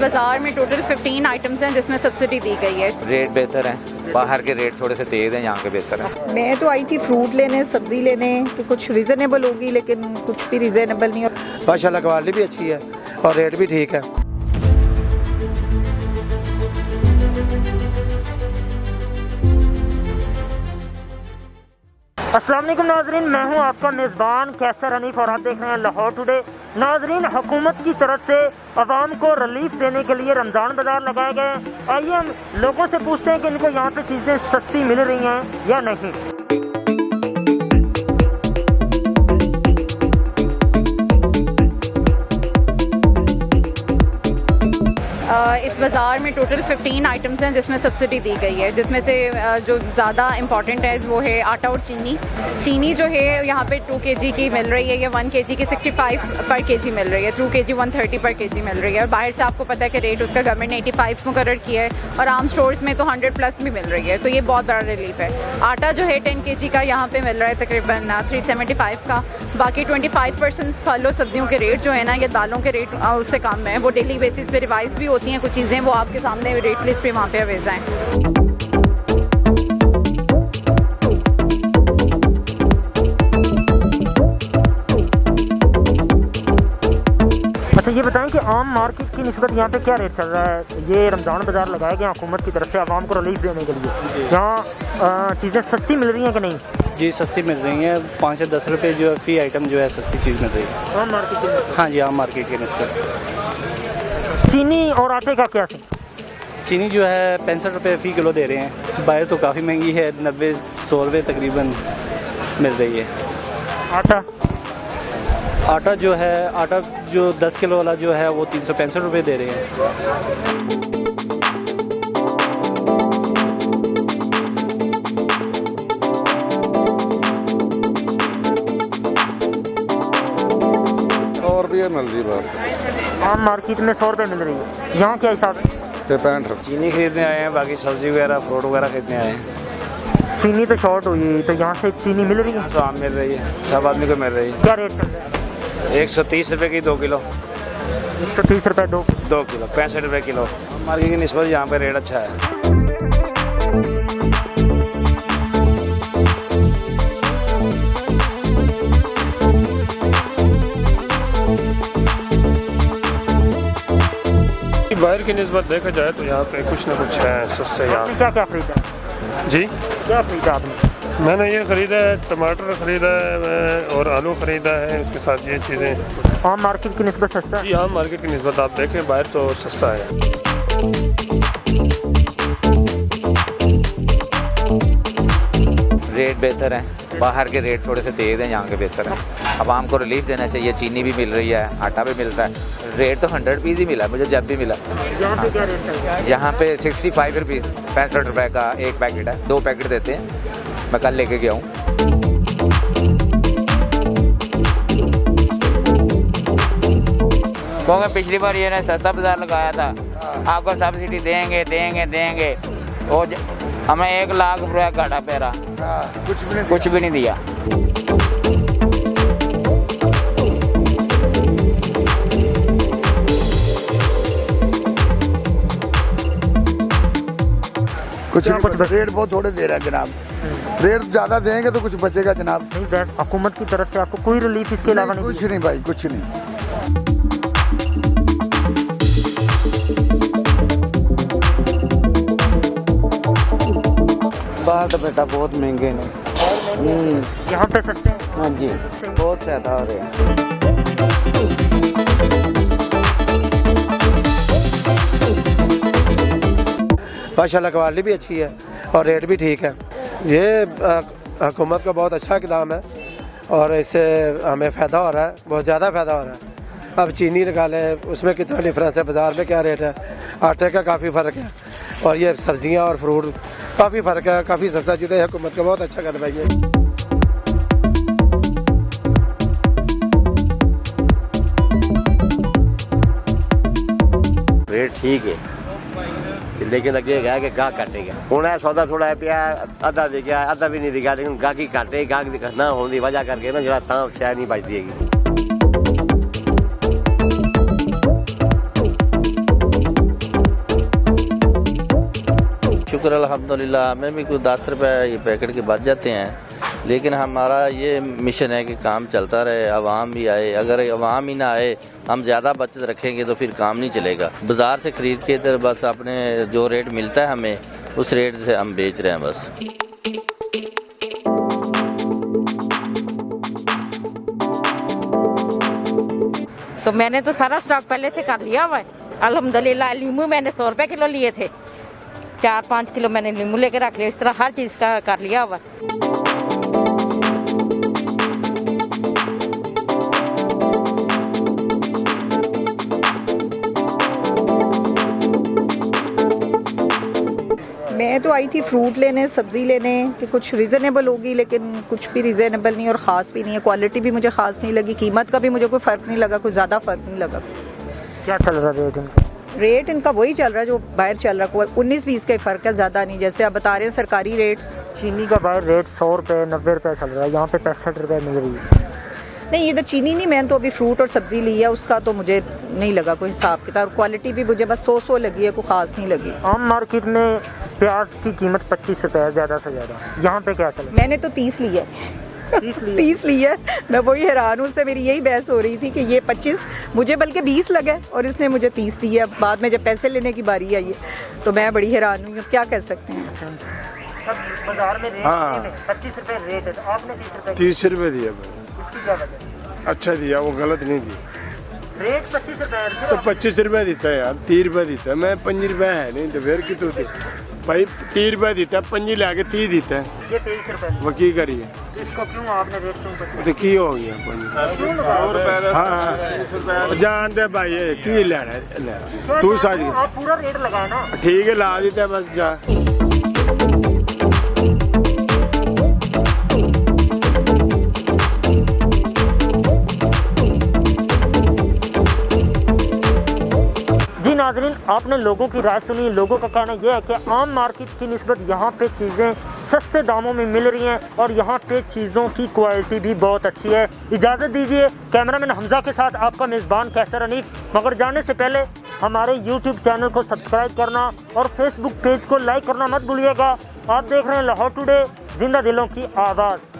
बाज़ार में total 15 items हैं जिसमें सब्सिडी दी गई है। रेट बेहतर है, बाहर के रेट थोड़े से तेज़ हैं, यहाँ के बेहतर हैं। मैं तो आई थी फ्रूट लेने, सब्जी लेने, तो कुछ रीज़नेबल होगी लेकिन कुछ भी रीज़नेबल नहीं। माशाल्लाह क्वालिटी भी अच्छी है और रेट भी ठीक है। अस्सलाम वालेकुम नाजरीन, मैं हूं आपका मेज़बान कैसर हनीफ और आप देख रहे हैं लाहौर टुडे। नाजरीन, हुकूमत की तरफ से आवाम को रिलीफ देने के लिए रमज़ान बाज़ार लगाए गए हैं। आइए हम लोगों से पूछते हैं कि इनको यहाँ पे चीज़ें सस्ती मिल रही हैं या नहीं। इस बाज़ार में टोटल 15 आइटम्स हैं जिसमें सब्सिडी दी गई है, जिसमें से जो ज़्यादा इम्पॉर्टेंट है वो है आटा और चीनी। चीनी जो है यहाँ पे 2 kg की मिल रही है, या 1 kg की 65 पर kg मिल रही है, 2 kg 130 पर kg मिल रही है। और बाहर से आपको पता है कि रेट उसका गवर्नमेंट ने 85 मुकर्रर किया है और आम स्टोर्स में तो 100+ भी मिल रही है, तो ये बहुत बड़ा रिलीफ है। आटा जो है 10 kg का यहाँ पे मिल रहा है तकरीबन 375 का। बाकी 25% फल और सब्जियों के रेट जो है ना, ये दालों के रेट उससे कम है। वो डेली बेसिस पे रिवाइज भी होती हैं कुछ चीज़ें, वो आपके सामने रेट लिस्ट पे वहाँ पे अवेज हैं। अच्छा, ये बताएं कि आम मार्केट की निस्बत यहाँ पे क्या रेट चल रहा है? ये रमज़ान बाज़ार लगाया गया हुकूमत की तरफ से आवाम को रिलीफ देने के लिए। यहाँ चीज़ें सस्ती मिल रही हैं कि नहीं? जी सस्ती मिल रही हैं, 5 से 10 रुपये जो है फ़ी आइटम जो है सस्ती चीज़ मिल रही है आम मार्केट की? हाँ जी, आम मार्केट के निस्बत। चीनी और आटे का क्या है? चीनी जो है 65 रुपये फ़ी किलो दे रहे हैं, बाहर तो काफ़ी महंगी है, 90-100 रुपये तकरीबन मिल रही है। आटा आटा जो 10 किलो वाला जो है वो 365 रुपये दे रहे हैं। ₹100 मिल रही है। आम मार्केट में 100 रुपये मिल रही है, यहाँ क्या हिसाब है? 65। चीनी खरीदने आए हैं, बाकी सब्ज़ी वगैरह फ्रूट वगैरह खरीदने आए हैं। चीनी तो शॉर्ट हुई, तो यहाँ से चीनी मिल रही है? तो आम मिल रही है, सब आदमी को मिल रही है। क्या रेट चल रहा है? 130 रुपये की 2 किलो। 130 रुपये 2 किलो, 65 रुपये किलो। मार्केट की निस्बत यहाँ पे रेट अच्छा है। बाहर की निस्बत देखा जाए तो यहाँ पे कुछ ना कुछ है सस्ते। यहाँ क्या क्या खरीदा? जी क्या खरीदा आपने? मैंने ये ख़रीदा है, टमाटर ख़रीदा है और आलू ख़रीदा है, उसके साथ ये चीज़ें। आम मार्केट की निस्बत सस्ता है? जी आम मार्केट की निस्बत आप देखें बाहर तो सस्ता है। रेट बेहतर है, बाहर के रेट थोड़े से तेज़ हैं, यहाँ के बेहतर हैं। आवाम को रिलीफ देना चाहिए। चीनी भी मिल रही है, आटा भी मिलता है। रेट तो 100 पीस ही मिला मुझे जब भी मिला। यहाँ पे क्या रेट है? यहाँ पे 65 रुपीज़, 65 रुपये का एक पैकेट है, 2 पैकेट देते हैं। मैं कल लेके गया हूँ। क्योंकि पिछली बार ये ने सस्ता बाज़ार लगाया था, आपको सब्सिडी देंगे वो हमें 1 लाख रुपया घाटा पै रहा, कुछ भी नहीं दिया। कुछ रेट बहुत थोड़े दे रहा है जनाब। रेट ज़्यादा देंगे तो कुछ बचेगा जनाब। नहीं, हुकूमत की तरफ से आपको कोई रिलीफ इसके अलावा नहीं? कुछ नहीं भाई, कुछ नहीं। बाहर तो बेटा बहुत महंगे हैं, यहाँ पे सस्ते हैं? हाँ जी, बहुत ज़्यादा हो रहे हैं। माशाल्लाह क्वालिटी भी अच्छी है और रेट भी ठीक है। ये हुकूमत का बहुत अच्छा इक़दाम है और इससे हमें फ़ायदा हो रहा है, बहुत ज़्यादा फ़ायदा हो रहा है। अब चीनी निकालें, उसमें कितना डिफरेंस है, बाज़ार में क्या रेट है, आटे का काफ़ी फ़र्क है, और ये सब्ज़ियाँ और फ्रूट काफ़ी फ़र्क है, काफ़ी सस्ता चीज़ें। हुकूमत का बहुत अच्छा कदम है ये। रेट ठीक है, लेकिन लगेगा कि गाह काटेगा। हूँ सौदा थोड़ा पिया अद्धा दिखा, अद्धा भी नहीं दिखा, लेकिन गाहकी काटे, गाहक ना होने की वजह करके ना जरा तां शायद नहीं बचती है। शुक्र अल्हम्दुलिल्लाह। हमें भी कुछ 10 रुपए ये पैकेट के बच जाते हैं, लेकिन हमारा ये मिशन है कि काम चलता रहे, आवाम भी आए। अगर आवाम ही ना आए, हम ज़्यादा बचत रखेंगे तो फिर काम नहीं चलेगा। बाज़ार से ख़रीद के इधर बस अपने जो रेट मिलता है हमें, उस रेट से हम बेच रहे हैं बस। तो मैंने तो सारा स्टॉक पहले से कर लिया हुआ है अल्हम्दुलिल्लाह। नींबू मैंने 100 रुपए किलो लिए थे, 4-5 किलो मैंने नींबू लेके रख लिया। इस तरह हर चीज़ का कर लिया हुआ है। मैं तो आई थी फ्रूट लेने, सब्ज़ी लेने कि कुछ रीज़नेबल होगी, लेकिन कुछ भी रीज़नेबल नहीं और ख़ास भी नहीं है। क्वालिटी भी मुझे ख़ास नहीं लगी, कीमत का भी मुझे कोई फ़र्क नहीं लगा, कोई ज़्यादा फ़र्क नहीं लगा। क्या चल रहा है रेट इनका? रेट इनका वही चल रहा है जो बाहर चल रहा है, 19-20 का ही फ़र्क है, ज़्यादा नहीं। जैसे आप बता रहे हैं सरकारी रेट्स। चीनी का बाहर रेट 100 रुपये 90 रुपये चल रहा है, यहाँ पे 65 रुपये मिल रही है। नहीं, इधर चीनी नहीं, मैंने तो अभी फ्रूट और सब्ज़ी ली है, उसका तो मुझे नहीं लगा कोई हिसाब किताब। क्वालिटी भी मुझे बस 100 लगी है, कोई ख़ास नहीं लगी। आम मार्केट में प्याज की कीमत 25 रुपये है ज़्यादा से ज़्यादा, यहाँ पे क्या चल रहा है? मैंने तो 30 ली है। 30 ली है। मैं वही हैरान हूँ, उससे मेरी यही बहस हो रही थी कि ये 25, मुझे बल्कि 20 लगे और इसने मुझे 30 दी है। बाद में जब पैसे लेने की बारी आई है तो मैं बड़ी हैरान हुई। क्या कह सकते हैं। बाजार में रेट 25 रुपये रेट है, तो आपने 30 रुपये दिया। इसकी क्या वजह? अच्छा दिया, वो गलत नहीं दिया। रेट 25 रुपये तो 25 रुपये देता है यार, 30 रुपये देता है। मैं 5 रुपये है नहीं तो फिर कितने दे भाई, 30 रुपये देता है, 5 लाके 30 देता है। ये 23 रुपये वो की करिए, इसको क्यों आपने रेट क्यों? तो की हो गया 5। हाँ जान दे भाई, की लेना तू सारी आप पूरा रेट लगाए ना। ठीक है, ला देता है बस जा। नाज़रीन, आपने लोगों की राय सुनी। लोगों का कहना यह है कि आम मार्केट की निस्बत यहाँ पे चीज़ें सस्ते दामों में मिल रही हैं और यहाँ पे चीज़ों की क्वालिटी भी बहुत अच्छी है। इजाज़त दीजिए, कैमरामैन हमजा के साथ आपका मेज़बान कैसर हनीफ। मगर जाने से पहले हमारे YouTube चैनल को सब्सक्राइब करना और फेसबुक पेज को लाइक करना मत भूलिएगा। आप देख रहे हैं लाहौर टुडे, जिंदा दिलों की आवाज़।